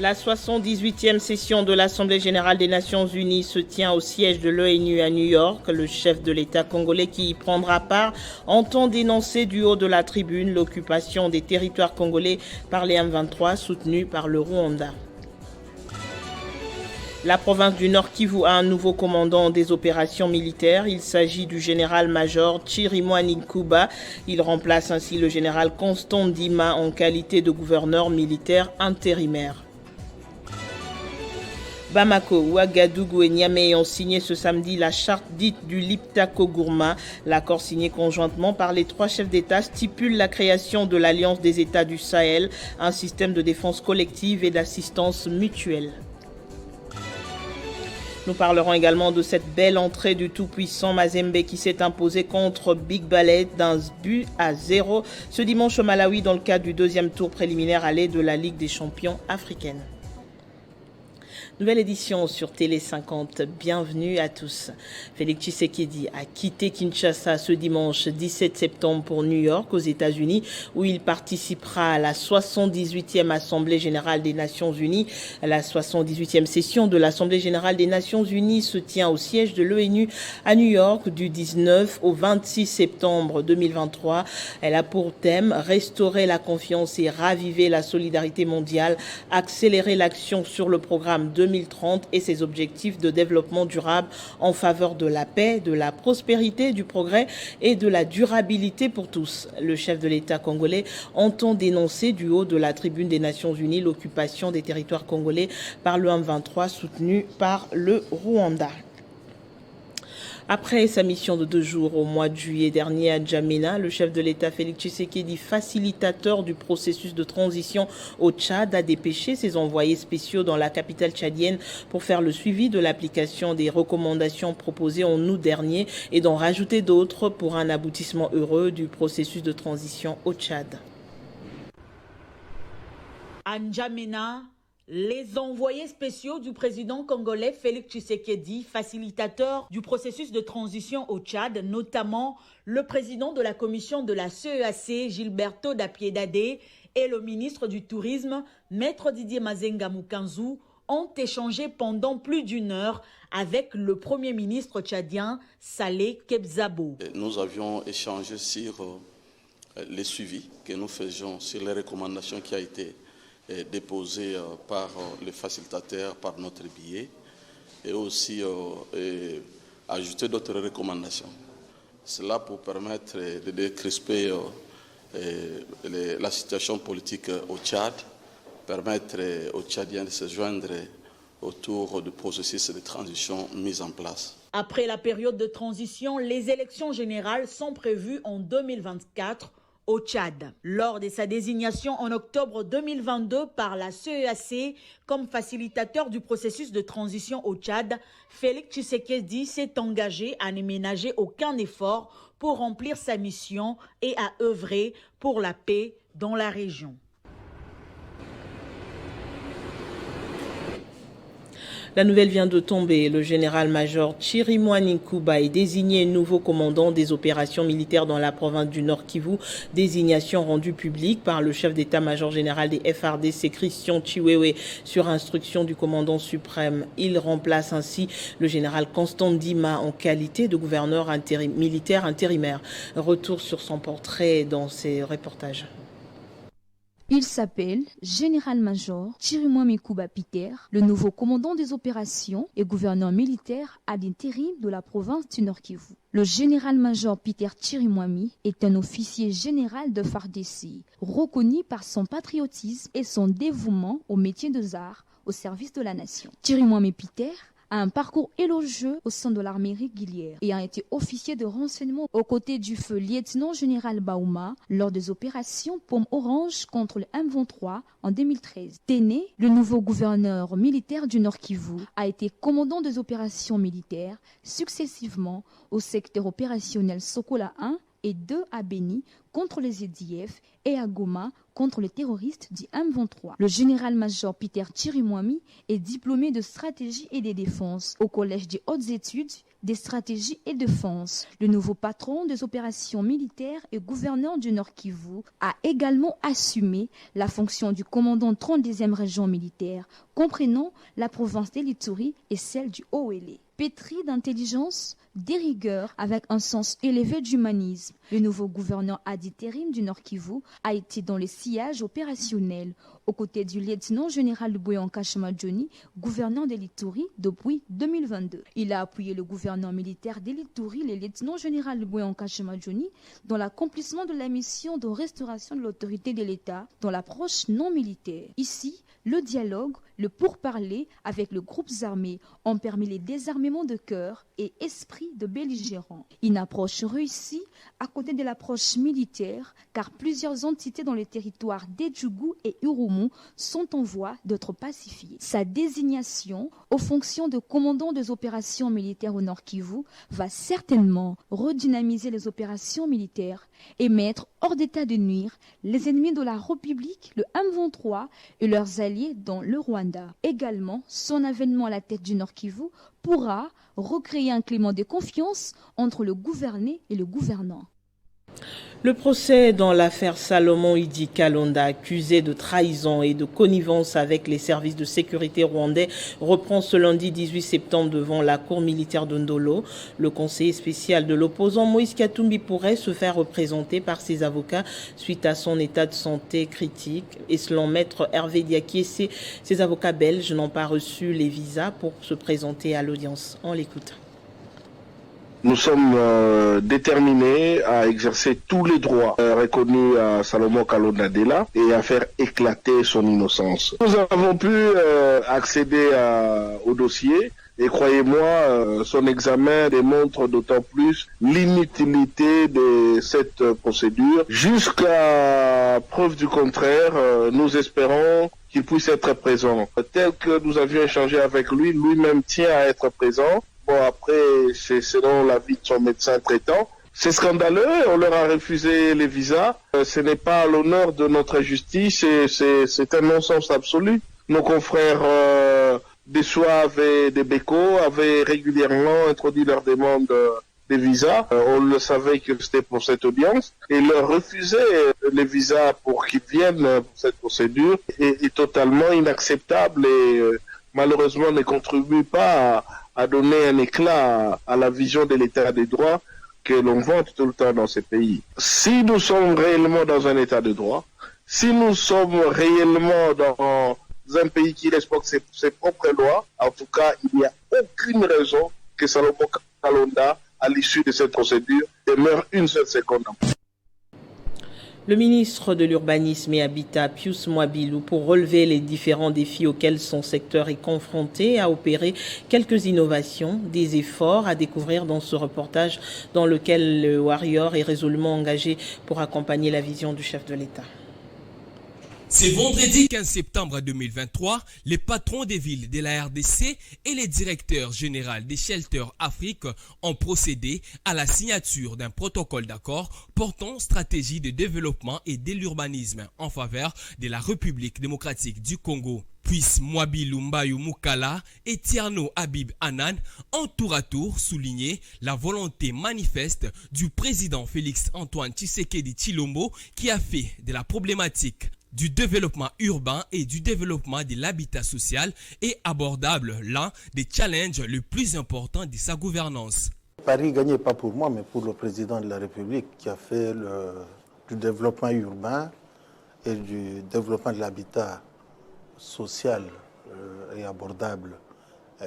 La 78e session de l'Assemblée générale des Nations unies se tient au siège de l'ONU à New York. Le chef de l'État congolais qui y prendra part entend dénoncer du haut de la tribune l'occupation des territoires congolais par les M23 soutenus par le Rwanda. La province du Nord Kivu a un nouveau commandant des opérations militaires. Il s'agit du général-major Chirimwami Nkuba. Il remplace ainsi le général Constant Ndima en qualité de gouverneur militaire intérimaire. Bamako, Ouagadougou et Niamey ont signé ce samedi la charte dite du Liptako-Gourma. L'accord signé conjointement par les trois chefs d'État stipule la création de l'Alliance des États du Sahel, un système de défense collective et d'assistance mutuelle. Nous parlerons également de cette belle entrée du tout-puissant Mazembe qui s'est imposé contre Big Ballet d'un but à 0 ce dimanche au Malawi dans le cadre du deuxième tour préliminaire aller de la Ligue des champions africaine. Nouvelle édition sur Télé 50. Bienvenue à tous. Félix Tshisekedi a quitté Kinshasa ce dimanche 17 septembre pour New York aux États-Unis où il participera à la 78e Assemblée générale des Nations unies. La 78e session de l'Assemblée générale des Nations unies se tient au siège de l'ONU à New York du 19 au 26 septembre 2023. Elle a pour thème restaurer la confiance et raviver la solidarité mondiale, accélérer l'action sur le programme 2030 et ses objectifs de développement durable en faveur de la paix, de la prospérité, du progrès et de la durabilité pour tous. Le chef de l'État congolais entend dénoncer du haut de la tribune des Nations Unies l'occupation des territoires congolais par le M23 soutenu par le Rwanda. Après sa mission de 2 jours au mois de juillet dernier à N'Djamena, le chef de l'État Félix Tshisekedi, facilitateur du processus de transition au Tchad, a dépêché ses envoyés spéciaux dans la capitale tchadienne pour faire le suivi de l'application des recommandations proposées en août dernier et d'en rajouter d'autres pour un aboutissement heureux du processus de transition au Tchad. À N'Djamena, les envoyés spéciaux du président congolais Félix Tshisekedi, facilitateur du processus de transition au Tchad, notamment le président de la commission de la CEAC, Gilberto Dapiedade, et le ministre du Tourisme, Maître Didier Mazenga Mukanzu, ont échangé pendant plus d'1 heure avec le Premier ministre tchadien Saleh Kebzabo. Nous avions échangé sur les suivis que nous faisions, sur les recommandations qui ont été déposé par le facilitateur, par notre billet, et aussi ajouter d'autres recommandations. Cela pour permettre de décrisper la situation politique au Tchad, permettre aux Tchadiens de se joindre autour du processus de transition mis en place. Après la période de transition, les élections générales sont prévues en 2024 au Tchad. Lors de sa désignation en octobre 2022 par la CEAC comme facilitateur du processus de transition au Tchad, Félix Tshisekedi s'est engagé à ne ménager aucun effort pour remplir sa mission et à œuvrer pour la paix dans la région. La nouvelle vient de tomber. Le général-major Chirimwami Nkuba est désigné nouveau commandant des opérations militaires dans la province du Nord Kivu. Désignation rendue publique par le chef d'état-major général des FARDC, Christian Chiwewe, sur instruction du commandant suprême. Il remplace ainsi le général Constant Ndima en qualité de gouverneur militaire intérimaire. Retour sur son portrait dans ces reportages. Il s'appelle Général-Major Chirimwami Nkuba Peter, le nouveau commandant des opérations et gouverneur militaire à l'intérim de la province du Nord Kivu. Le général-major Peter Chirimwami est un officier général de FARDC, reconnu par son patriotisme et son dévouement au métier des arts au service de la nation. Chirimwami Peter a un parcours élogieux au sein de l'armée régulière et a été officier de renseignement aux côtés du feu lieutenant-général Baouma lors des opérations Pomme Orange contre le M23 en 2013. Téné, le nouveau gouverneur militaire du Nord Kivu, a été commandant des opérations militaires successivement au secteur opérationnel Sokola 1 et 2 à Beni contre les EDF et à Goma contre les terroristes dit M23. Le général-major Peter Chirimwami est diplômé de stratégie et de défense au Collège des hautes études des stratégies et défense. Le nouveau patron des opérations militaires et gouverneur du Nord Kivu a également assumé la fonction du commandant 32e région militaire, comprenant la province d'Elituri et celle du Haut-Uélé. Pétri d'intelligence, de rigueur, avec un sens élevé d'humanisme, le nouveau gouverneur ad interim du Nord Kivu a été dans les sillages opérationnels, aux côtés du lieutenant général Boyanka Johnny, gouverneur d'Elituri depuis 2022. Il a appuyé le gouverneur militaire d'Elituri, le lieutenant général Boyanka Johnny, dans l'accomplissement de la mission de restauration de l'autorité de l'État dans l'approche non militaire. Ici, le dialogue, le pourparler avec les groupes armés ont permis les désarmements de cœur et esprit de belligérants. Une approche réussie à côté de l'approche militaire, car plusieurs entités dans les territoires d'Edjougou et Urumu sont en voie d'être pacifiées. Sa désignation aux fonctions de commandant des opérations militaires au Nord Kivu va certainement redynamiser les opérations militaires et mettre hors d'état de nuire les ennemis de la République, le M23 et leurs alliés dans le Rwanda. Également, son avènement à la tête du Nord Kivu pourra recréer un climat de confiance entre le gouverné et le gouvernant. Le procès dans l'affaire Salomon Idi Kalonda, accusé de trahison et de connivence avec les services de sécurité rwandais, reprend ce lundi 18 septembre devant la cour militaire de Ndolo. Le conseiller spécial de l'opposant Moïse Katumbi pourrait se faire représenter par ses avocats suite à son état de santé critique. Et selon maître Hervé Diakiese, ses avocats belges n'ont pas reçu les visas pour se présenter à l'audience. On l'écoute. Nous sommes déterminés à exercer tous les droits reconnus à Salomon Kalonda Dela et à faire éclater son innocence. Nous avons pu accéder au dossier et croyez-moi, son examen démontre d'autant plus l'inutilité de cette procédure. Jusqu'à preuve du contraire, nous espérons qu'il puisse être présent. Tel que nous avions échangé avec lui, lui-même tient à être présent. Bon, après, c'est selon l'avis de son médecin traitant. C'est scandaleux, on leur a refusé les visas. Ce n'est pas l'honneur de notre justice, c'est un non-sens absolu. Nos confrères des Soaves et des Beko avaient régulièrement introduit leur demande des visas. On le savait que c'était pour cette audience. Et leur refuser les visas pour qu'ils viennent pour cette procédure est totalement inacceptable et malheureusement ne contribue pas à donner un éclat à la vision de l'état des droits que l'on vante tout le temps dans ces pays. Si nous sommes réellement dans un état de droit, si nous sommes réellement dans un pays qui respecte ses propres lois, en tout cas, il n'y a aucune raison que Salomon Kalonda, à l'issue de cette procédure, demeure une seule seconde. Le ministre de l'Urbanisme et Habitat, Pius Mwabilou, pour relever les différents défis auxquels son secteur est confronté, a opéré quelques innovations, des efforts à découvrir dans ce reportage dans lequel le Warrior est résolument engagé pour accompagner la vision du chef de l'État. C'est vendredi 15 septembre 2023, les patrons des villes de la RDC et les directeurs généraux des Shelters Afrique ont procédé à la signature d'un protocole d'accord portant stratégie de développement et de l'urbanisme en faveur de la République démocratique du Congo. Puis Mwabilou Mbayou Mukala et Tierno Habib Anan ont tour à tour souligné la volonté manifeste du président Félix Antoine Tshisekedi Tshilombo qui a fait de la problématique du développement urbain et du développement de l'habitat social et abordable l'un des challenges les plus importants de sa gouvernance. Paris gagné pas pour moi, mais pour le président de la République qui a fait du développement urbain et du développement de l'habitat social et abordable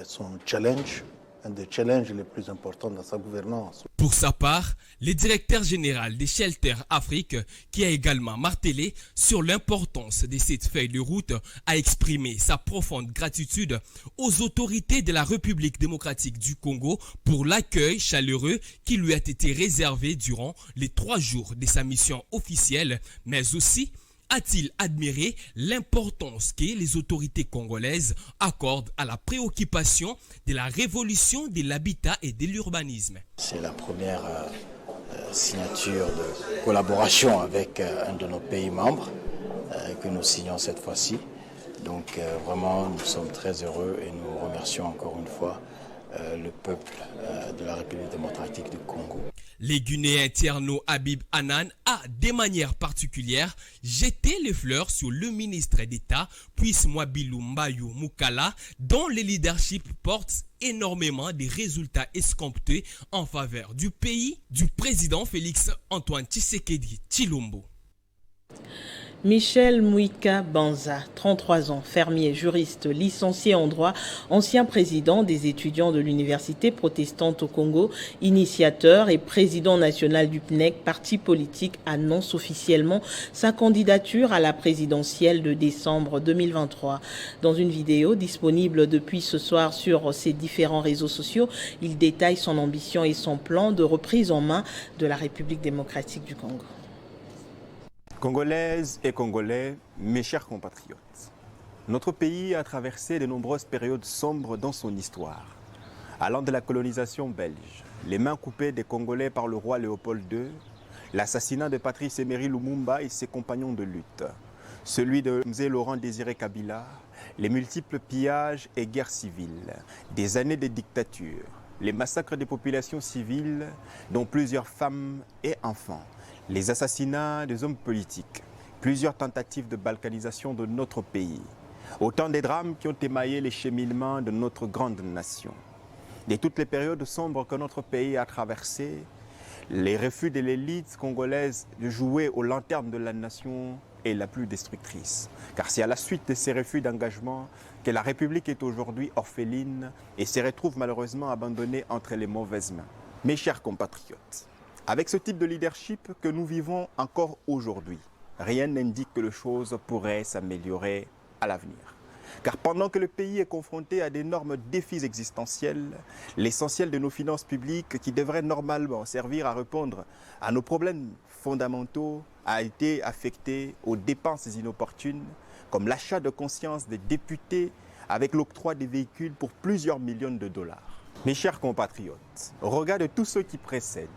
son challenge, un des challenges les plus importants dans sa gouvernance. Pour sa part, le directeur général des Shelters Afrique, qui a également martelé sur l'importance de cette feuille de route, a exprimé sa profonde gratitude aux autorités de la République démocratique du Congo pour l'accueil chaleureux qui lui a été réservé durant les 3 jours de sa mission officielle, mais aussi a-t-il admiré l'importance que les autorités congolaises accordent à la préoccupation de la révolution de l'habitat et de l'urbanisme. C'est la première signature de collaboration avec un de nos pays membres que nous signons cette fois-ci. Donc vraiment, nous sommes très heureux et nous remercions encore une fois le peuple de la République démocratique du Congo. Les Guinéens Tierno Habib Anan a, de manière particulière, jeté les fleurs sur le ministre d'État, puis Mwabilou Mbayou Moukala, dont le leadership porte énormément des résultats escomptés en faveur du pays du président Félix Antoine Tshisekedi Tshilombo. Michel Mouika Banza, 33 ans, fermier, juriste, licencié en droit, ancien président des étudiants de l'Université protestante au Congo, initiateur et président national du PNEC, parti politique, annonce officiellement sa candidature à la présidentielle de décembre 2023. Dans une vidéo disponible depuis ce soir sur ses différents réseaux sociaux, il détaille son ambition et son plan de reprise en main de la République démocratique du Congo. Congolaises et Congolais, mes chers compatriotes, notre pays a traversé de nombreuses périodes sombres dans son histoire. Allant de la colonisation belge, les mains coupées des Congolais par le roi Léopold II, l'assassinat de Patrice Emery Lumumba et ses compagnons de lutte, celui de Mzee Laurent Désiré Kabila, les multiples pillages et guerres civiles, des années de dictature, les massacres des populations civiles, dont plusieurs femmes et enfants, les assassinats des hommes politiques, plusieurs tentatives de balkanisation de notre pays, autant des drames qui ont émaillé les cheminements de notre grande nation. De toutes les périodes sombres que notre pays a traversées, les refus de l'élite congolaise de jouer aux lanternes de la nation est la plus destructrice. Car c'est à la suite de ces refus d'engagement que la République est aujourd'hui orpheline et se retrouve malheureusement abandonnée entre les mauvaises mains. Mes chers compatriotes, avec ce type de leadership que nous vivons encore aujourd'hui, rien n'indique que les choses pourraient s'améliorer à l'avenir. Car pendant que le pays est confronté à d'énormes défis existentiels, l'essentiel de nos finances publiques, qui devrait normalement servir à répondre à nos problèmes fondamentaux, a été affecté aux dépenses inopportunes, comme l'achat de conscience des députés avec l'octroi des véhicules pour plusieurs millions de dollars. Mes chers compatriotes, au regard de tout ce qui précède,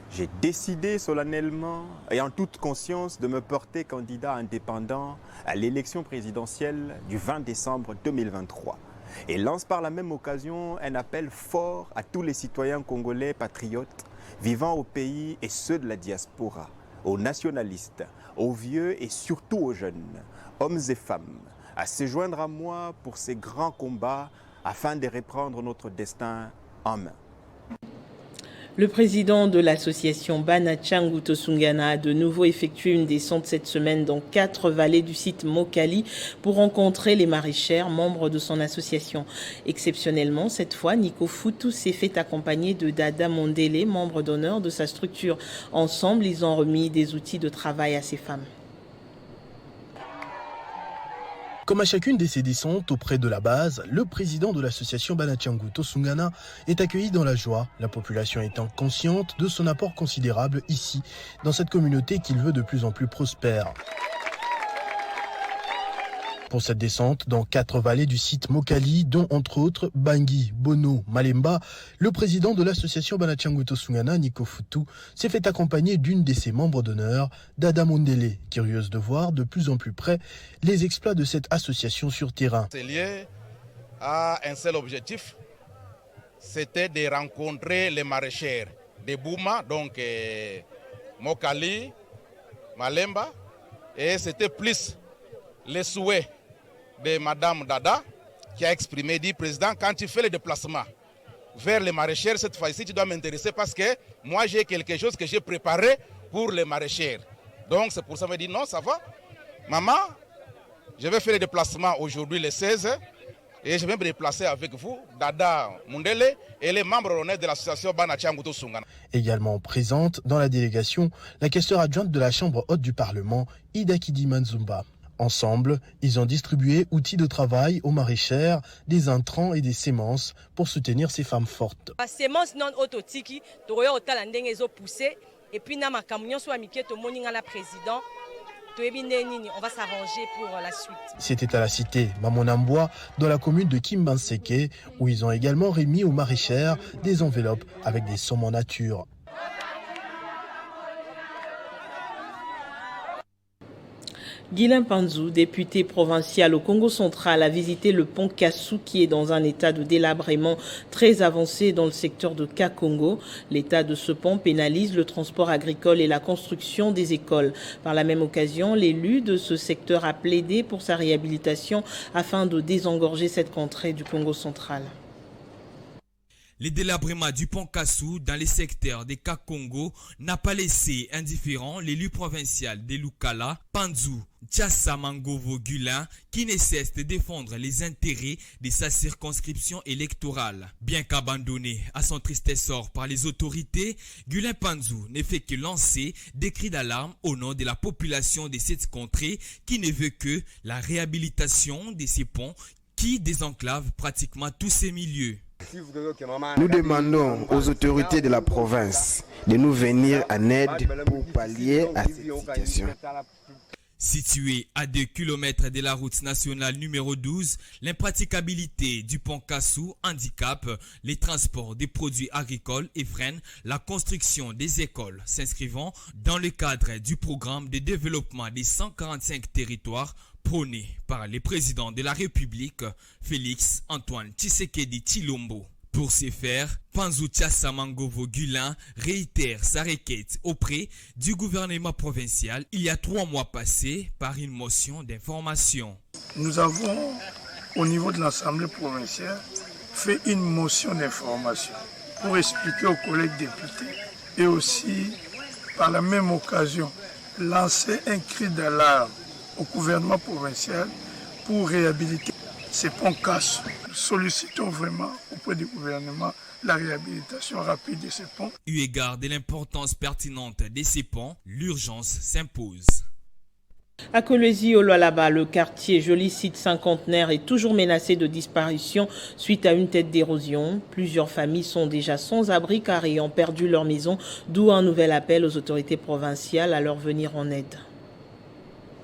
j'ai décidé solennellement et en toute conscience de me porter candidat indépendant à l'élection présidentielle du 20 décembre 2023 et lance par la même occasion un appel fort à tous les citoyens congolais patriotes vivant au pays et ceux de la diaspora, aux nationalistes, aux vieux et surtout aux jeunes, hommes et femmes, à se joindre à moi pour ces grands combats afin de reprendre notre destin en main. Le président de l'association Bana Tchangu Tosungana a de nouveau effectué une descente cette semaine dans 4 vallées du site Mokali pour rencontrer les maraîchères membres de son association. Exceptionnellement, cette fois, Nico Foutou s'est fait accompagner de Dada Mondele, membre d'honneur de sa structure. Ensemble, ils ont remis des outils de travail à ces femmes. Comme à chacune de ces descentes auprès de la base, le président de l'association Bana Tchangu Tosungana est accueilli dans la joie, la population étant consciente de son apport considérable ici, dans cette communauté qu'il veut de plus en plus prospère. Pour cette descente, dans 4 vallées du site Mokali, dont entre autres Bangui, Bono, Malemba, le président de l'association Bana Tchangu Tosungana, Nico Foutou, s'est fait accompagner d'une de ses membres d'honneur, Dada Mondele, curieuse de voir de plus en plus près les exploits de cette association sur terrain. C'est lié à un seul objectif, c'était de rencontrer les maraîchères de Bouma, donc Mokali, Malemba, et c'était plus les souhaits de Madame Dada qui a exprimé, dit président, quand tu fais le déplacement vers les maraîchères, cette fois-ci tu dois m'intéresser parce que moi j'ai quelque chose que j'ai préparé pour les maraîchères. Donc c'est pour ça que je me dis non, ça va. Maman, je vais faire le déplacement aujourd'hui le 16 et je vais me déplacer avec vous, Dada Mondele et les membres honnêtes de l'association Bana Tchangu Tosungana. Également présente dans la délégation, la questeure adjointe de la Chambre haute du Parlement, Ida Kidi Manzumba. Ensemble, ils ont distribué outils de travail aux maraîchères, des intrants et des semences pour soutenir ces femmes fortes. Les semences non autotiki, poussé et puis na makamunion soit miké to moninga la président. On va s'arranger pour la suite. C'était à la cité Mamonamboa, dans la commune de Kimbanseke, où ils ont également remis aux maraîchères des enveloppes avec des sommes en nature. Guilain Panzou, député provincial au Congo central, a visité le pont Kassou qui est dans un état de délabrement très avancé dans le secteur de Kakongo. L'état de ce pont pénalise le transport agricole et la construction des écoles. Par la même occasion, l'élu de ce secteur a plaidé pour sa réhabilitation afin de désengorger cette contrée du Congo central. Les délabrements du pont Kassou dans les secteurs des Kakongo n'a pas laissé indifférent l'élu provincial de Lukala, Panzou Tchassamangovo Gulin, qui ne cesse de défendre les intérêts de sa circonscription électorale. Bien qu'abandonné à son triste sort par les autorités, Gulin Panzou ne fait que lancer des cris d'alarme au nom de la population de cette contrée qui ne veut que la réhabilitation de ces ponts qui désenclavent pratiquement tous ces milieux. Nous demandons aux autorités de la province de nous venir en aide pour pallier à cette situation. Situé à 2 km de la route nationale numéro 12, l'impraticabilité du pont Kassou handicape les transports des produits agricoles et freine la construction des écoles s'inscrivant dans le cadre du programme de développement des 145 territoires prôné par le président de la République, Félix Antoine Tshisekedi Tshilombo. Pour ce faire, Panzou Tchassamangovo Gulin réitère sa requête auprès du gouvernement provincial il y a 3 mois passés par une motion d'information. Nous avons, au niveau de l'Assemblée provinciale, fait une motion d'information pour expliquer aux collègues députés et aussi, par la même occasion, lancer un cri d'alarme au gouvernement provincial pour réhabiliter ces ponts Kassou. Nous sollicitons vraiment auprès du gouvernement la réhabilitation rapide de ces ponts. Eu égard de l'importance pertinente de ces ponts, l'urgence s'impose. À Kolwezi, au Lualaba, le quartier joli site cinquantenaire est toujours menacé de disparition suite à une tête d'érosion. Plusieurs familles sont déjà sans abri car ayant perdu leur maison, d'où un nouvel appel aux autorités provinciales à leur venir en aide.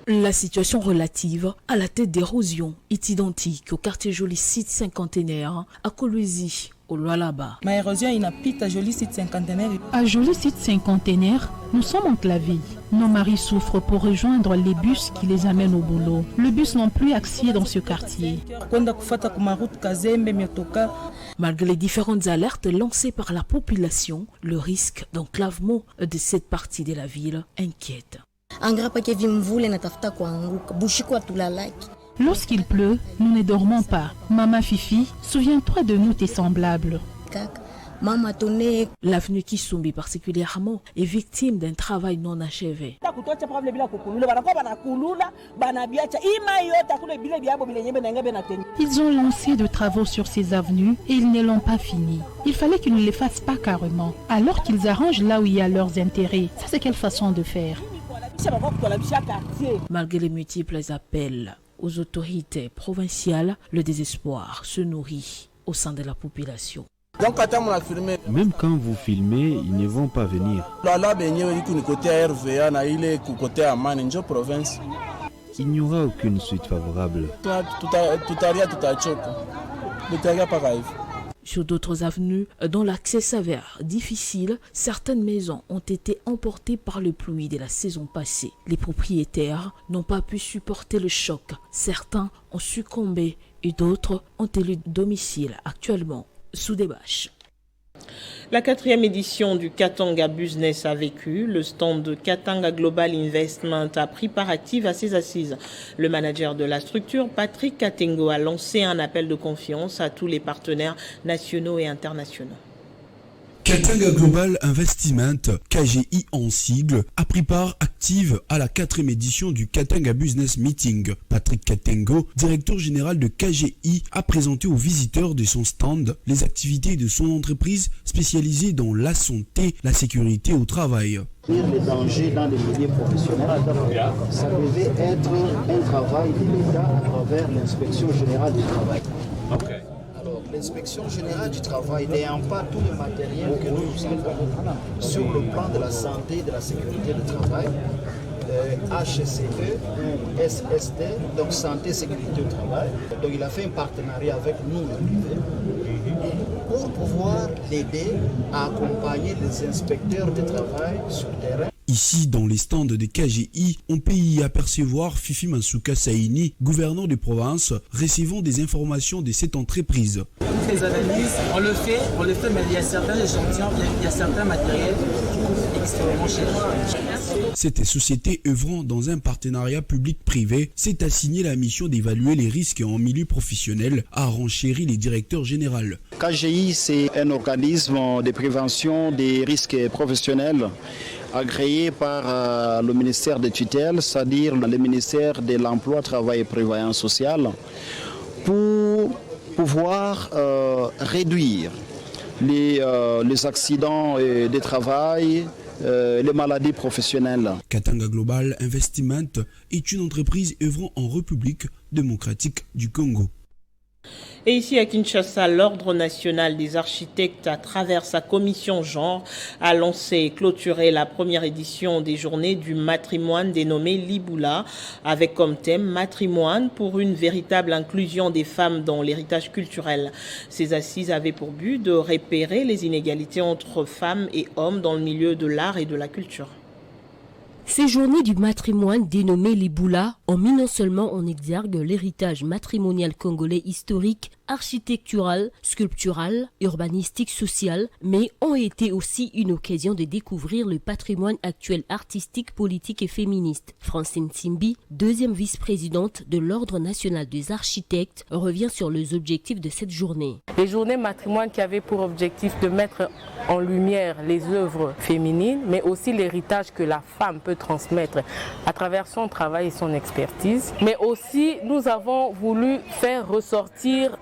La situation relative à la tête d'érosion est identique au quartier joli site cinquantenaire à Kolwezi, au Lualaba. Ma érosion inapite à joli site cinquantenaire. À joli site cinquantenaire, nous sommes enclavés. Nos maris souffrent pour rejoindre les bus qui les amènent au boulot. Le bus non plus axé dans ce quartier. Malgré les différentes alertes lancées par la population, le risque d'enclavement de cette partie de la ville inquiète. Lorsqu'il pleut, nous ne dormons pas. Maman Fifi, souviens-toi de nous tes semblables. L'avenue Kisumbi particulièrement est victime d'un travail non achevé. Ils ont lancé de travaux sur ces avenues et ils ne l'ont pas fini. Il fallait qu'ils ne les fassent pas carrément, alors qu'ils arrangent là où il y a leurs intérêts. Ça, c'est quelle façon de faire? Malgré les multiples appels aux autorités provinciales, le désespoir se nourrit au sein de la population. Même quand vous filmez, ils ne vont pas venir. Il n'y aura aucune suite favorable. Sur d'autres avenues, dont l'accès s'avère difficile, certaines maisons ont été emportées par le pluie de la saison passée. Les propriétaires n'ont pas pu supporter le choc. Certains ont succombé et d'autres ont élu domicile actuellement sous des bâches. La 4e édition du Katanga Business a vécu. Le stand de Katanga Global Investment a pris part active à ses assises. Le manager de la structure, Patrick Katengo, a lancé un appel de confiance à tous les partenaires nationaux et internationaux. Katanga Global Investment, KGI en sigle, a pris part active à la 4e édition du Katanga Business Meeting. Patrick Katengo, directeur général de KGI, a présenté aux visiteurs de son stand les activités de son entreprise spécialisée dans la santé, la sécurité au travail. Les dangers dans les milieux professionnels, ça devait être un travail de l'État à travers l'inspection générale du travail. L'inspection générale du travail n'ayant pas tout le matériel que nous avons sur le plan de la santé et de la sécurité du travail, HCE, SST, donc santé, sécurité au travail. Donc il a fait un partenariat avec nous, le privé, pour pouvoir l'aider à accompagner les inspecteurs de travail sur le terrain Ici, dans les stands des KGI, on peut y apercevoir Fifi Mansuka Saini, gouverneur de province, recevant des informations de cette entreprise. Toutes les analyses, on le fait, mais il y a certains échantillons, il y a certains matériels extrêmement chers. Cette société œuvrant dans un partenariat public-privé s'est assigné la mission d'évaluer les risques en milieu professionnel, a renchéri le directeur général. KGI, c'est un organisme de prévention des risques professionnels agréé par le ministère des tutelles, c'est-à-dire le ministère de l'Emploi, Travail et Prévoyance sociale, pour pouvoir réduire les accidents de travail, les maladies professionnelles. Katanga Global Investment est une entreprise œuvrant en République démocratique du Congo. Et ici à Kinshasa, l'Ordre national des architectes, à travers sa commission genre, a lancé et clôturé la première édition des journées du matrimoine dénommée Libula, avec comme thème matrimoine pour une véritable inclusion des femmes dans l'héritage culturel. Ces assises avaient pour but de repérer les inégalités entre femmes et hommes dans le milieu de l'art et de la culture. Ces journées du matrimoine dénommées Libula ont mis non seulement en exergue l'héritage matrimonial congolais historique, architectural, sculptural, urbanistique, social, mais ont été aussi une occasion de découvrir le patrimoine actuel artistique, politique et féministe. Francine Simbi, deuxième vice-présidente de l'Ordre national des architectes, revient sur les objectifs de cette journée. Les journées matrimoine qui avaient pour objectif de mettre en lumière les œuvres féminines, mais aussi l'héritage que la femme peut transmettre à travers son travail et son expertise. Mais aussi, nous avons voulu faire ressortir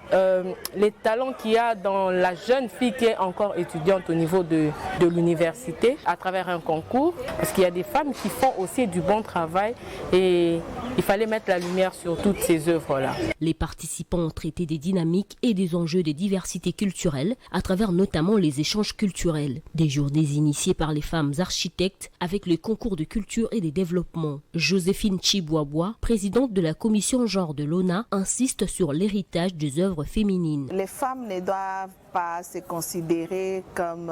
les talents qu'il y a dans la jeune fille qui est encore étudiante au niveau de l'université à travers un concours, parce qu'il y a des femmes qui font aussi du bon travail et il fallait mettre la lumière sur toutes ces œuvres-là. Les participants ont traité des dynamiques et des enjeux de diversité culturelle à travers notamment les échanges culturels. Des journées initiées par les femmes architectes avec le concours de culture et de développement. Joséphine Chibouaboua, présidente de la commission genre de l'ONA, insiste sur l'héritage des œuvres féminines. Les femmes ne doivent pas se considérer comme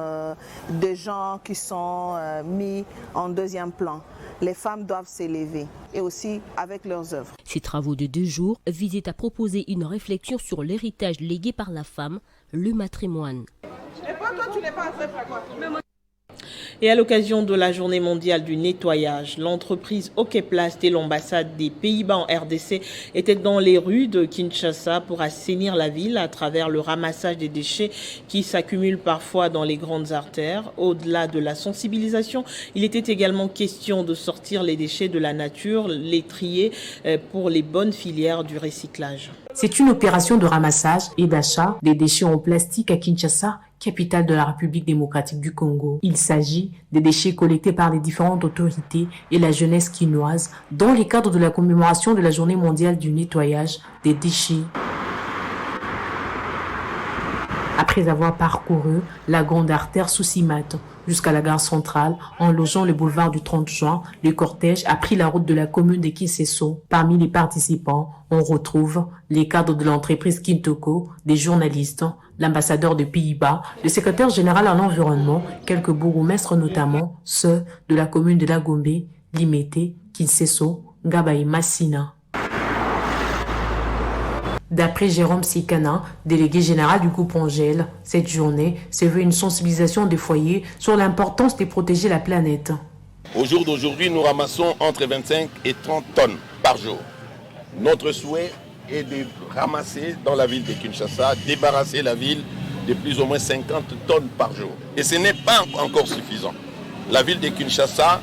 des gens qui sont mis en deuxième plan. Les femmes doivent s'élever et aussi avec leurs œuvres. Ces travaux de 2 jours visaient à proposer une réflexion sur l'héritage légué par la femme, le matrimoine. Et à l'occasion de la journée mondiale du nettoyage, l'entreprise Okeplast et l'ambassade des Pays-Bas en RDC étaient dans les rues de Kinshasa pour assainir la ville à travers le ramassage des déchets qui s'accumulent parfois dans les grandes artères. Au-delà de la sensibilisation, il était également question de sortir les déchets de la nature, les trier pour les bonnes filières du recyclage. C'est une opération de ramassage et d'achat des déchets en plastique à Kinshasa, capitale de la République démocratique du Congo. Il s'agit des déchets collectés par les différentes autorités et la jeunesse quinoise dans le cadre de la commémoration de la journée mondiale du nettoyage des déchets. Après avoir parcouru la grande artère Soussimat jusqu'à la gare centrale, en longeant le boulevard du 30 juin, le cortège a pris la route de la commune de Kinseso. Parmi les participants, on retrouve les cadres de l'entreprise Kintoko, des journalistes, l'ambassadeur des Pays-Bas, le secrétaire général à l'environnement, quelques bourgmestres notamment, ceux de la commune de La Gombe, Limete, Kinseso, Ngaba et Massina. D'après Jérôme Sikana, délégué général du groupe Angèle, cette journée se veut une sensibilisation des foyers sur l'importance de protéger la planète. Au jour d'aujourd'hui, nous ramassons entre 25 et 30 tonnes par jour. Notre souhait est de ramasser dans la ville de Kinshasa, débarrasser la ville de plus ou moins 50 tonnes par jour. Et ce n'est pas encore suffisant. La ville de Kinshasa,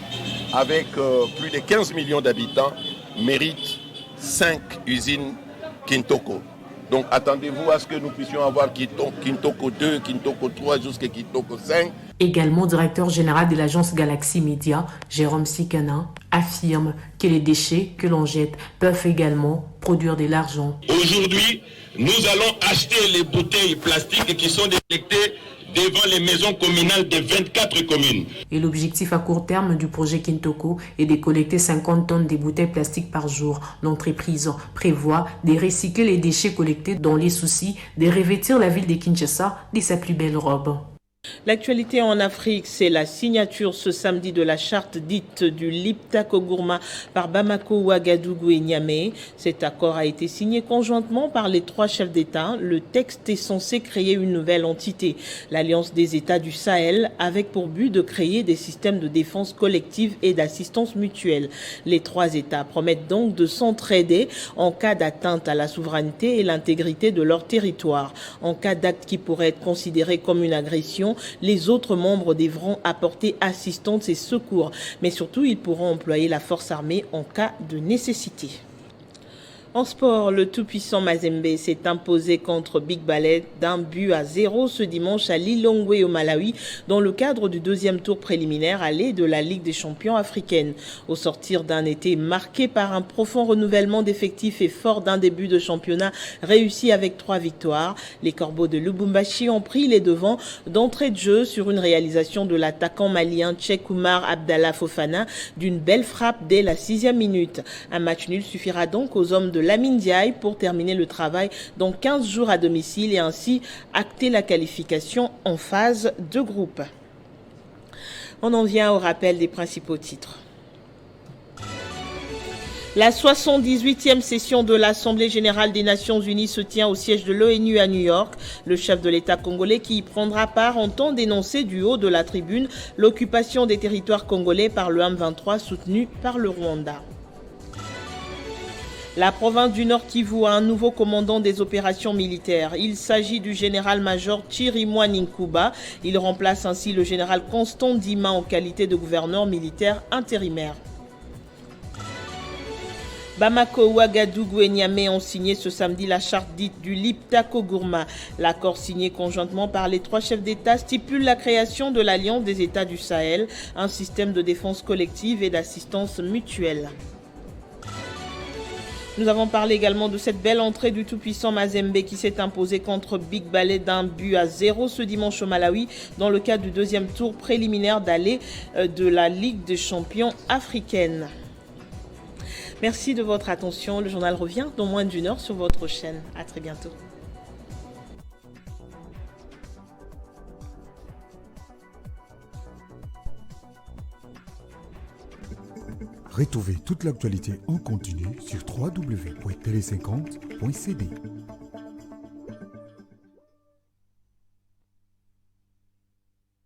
avec plus de 15 millions d'habitants, mérite 5 usines Kintoko. Donc attendez-vous à ce que nous puissions avoir Kintoko 2, Kintoko 3 jusqu'à Kintoko 5. Également directeur général de l'agence Galaxy Media, Jérôme Sikana, affirme que les déchets que l'on jette peuvent également produire de l'argent. Aujourd'hui, nous allons acheter les bouteilles plastiques qui sont détectées devant les maisons communales de 24 communes. Et l'objectif à court terme du projet Kintoko est de collecter 50 tonnes de bouteilles plastiques par jour. L'entreprise prévoit de recycler les déchets collectés dans les soucis de revêtir la ville de Kinshasa de sa plus belle robe. L'actualité en Afrique, c'est la signature ce samedi de la charte dite du Liptako-Gourma par Bamako, Ouagadougou et Niamey. Cet accord a été signé conjointement par les 3 chefs d'État. Le texte est censé créer une nouvelle entité, l'Alliance des États du Sahel, avec pour but de créer des systèmes de défense collective et d'assistance mutuelle. Les 3 États promettent donc de s'entraider en cas d'atteinte à la souveraineté et l'intégrité de leur territoire. En cas d'acte qui pourrait être considéré comme une agression, les autres membres devront apporter assistance et secours, mais surtout ils pourront employer la force armée en cas de nécessité. En sport, le tout-puissant Mazembe s'est imposé contre Big Ballet d'1-0 ce dimanche à Lilongwe au Malawi dans le cadre du 2e tour préliminaire aller de la Ligue des champions africaine. Au sortir d'un été marqué par un profond renouvellement d'effectifs et fort d'un début de championnat réussi avec 3 victoires, les Corbeaux de Lubumbashi ont pris les devants d'entrée de jeu sur une réalisation de l'attaquant malien Cheikh Oumar Abdallah Fofana d'une belle frappe dès la 6e minute. Un match nul suffira donc aux hommes de Lamine Diaye pour terminer le travail dans 15 jours à domicile et ainsi acter la qualification en phase de groupe. On en vient au rappel des principaux titres. La 78e session de l'Assemblée générale des Nations unies se tient au siège de l'ONU à New York. Le chef de l'État congolais qui y prendra part entend dénoncer du haut de la tribune l'occupation des territoires congolais par le M23 soutenu par le Rwanda. La province du Nord Kivu a un nouveau commandant des opérations militaires. Il s'agit du général-major Chirimwa Ninkuba. Il remplace ainsi le général Constant Dima en qualité de gouverneur militaire intérimaire. Bamako, Ouagadougou et Niamey ont signé ce samedi la charte dite du Liptako-Gourma. L'accord signé conjointement par les 3 chefs d'État stipule la création de l'Alliance des États du Sahel, un système de défense collective et d'assistance mutuelle. Nous avons parlé également de cette belle entrée du tout-puissant Mazembe qui s'est imposé contre Big Ballet d'1-0 ce dimanche au Malawi dans le cadre du 2e tour préliminaire d'aller de la Ligue des champions africaine. Merci de votre attention. Le journal revient dans moins d'1 heure sur votre chaîne. À très bientôt. Retrouvez toute l'actualité en continu sur www.tele50.cd.